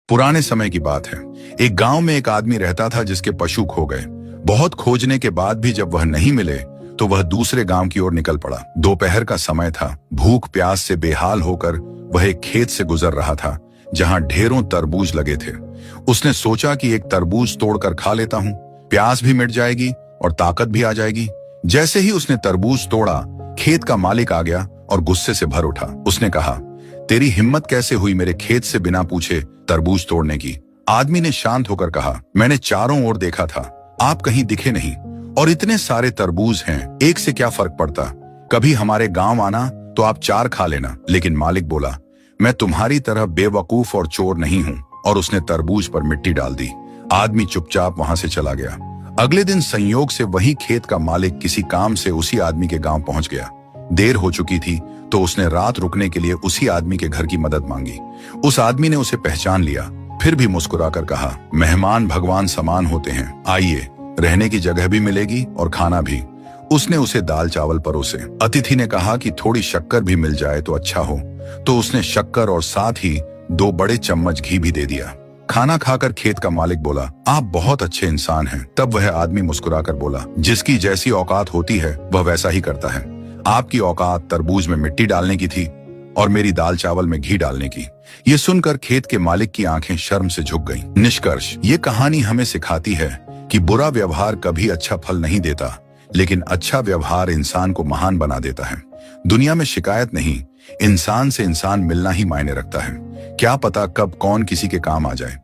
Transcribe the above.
पुराने समय की बात है। एक गांव में एक आदमी रहता था जिसके पशु खो गए। बहुत खोजने के बाद भी जब वह नहीं मिले तो वह दूसरे गांव की ओर निकल पड़ा। दोपहर का समय था। भूख प्यास से बेहाल होकर वह एक खेत से गुजर रहा था जहां ढेरों तरबूज लगे थे। उसने सोचा कि एक तरबूज तोड़कर खा लेता हूं, प्यास भी मिट जाएगी और ताकत भी आ जाएगी। जैसे ही उसने तरबूज तोड़ा, खेत का मालिक आ गया और गुस्से से भर उठा। उसने कहा, तेरी हिम्मत कैसे हुई मेरे खेत से बिना पूछे तरबूज तोड़ने की? आदमी ने शांत होकर कहा, मैंने चारों ओर देखा था, आप कहीं दिखे नहीं, और इतने सारे तरबूज हैं, एक से क्या फर्क पड़ता? कभी हमारे गांव आना तो आप 4 खा लेना। लेकिन मालिक बोला, मैं तुम्हारी तरह बेवकूफ और चोर नहीं हूं, और उसने तरबूज पर मिट्टी डाल दी। आदमी चुपचाप वहां से चला गया। अगले दिन संयोग से वही खेत का मालिक किसी काम से उसी आदमी के गांव पहुंच गया। देर हो चुकी थी तो उसने रात रुकने के लिए उसी आदमी के घर की मदद मांगी। उस आदमी ने उसे पहचान लिया, फिर भी मुस्कुराकर कहा, मेहमान भगवान समान होते हैं, आइए, रहने की जगह भी मिलेगी और खाना भी। उसने उसे दाल चावल परोसे। अतिथि ने कहा कि थोड़ी शक्कर भी मिल जाए तो अच्छा हो, तो उसने शक्कर और साथ ही 2 बड़े चम्मच घी भी दे दिया। खाना खाकर खेत का मालिक बोला, आप बहुत अच्छे इंसान हैं। तब वह आदमी मुस्कुराकर बोला, जिसकी जैसी औकात होती है वह वैसा ही करता है। आपकी औकात तरबूज में मिट्टी डालने की थी और मेरी दाल चावल में घी डालने की। ये सुनकर खेत के मालिक की आंखें शर्म से झुक गईं। निष्कर्ष, ये कहानी हमें सिखाती है कि बुरा व्यवहार कभी अच्छा फल नहीं देता, लेकिन अच्छा व्यवहार इंसान को महान बना देता है। दुनिया में शिकायत नहीं, इंसान से इंसान मिलना ही मायने रखता है। क्या पता कब कौन किसी के काम आ जाए।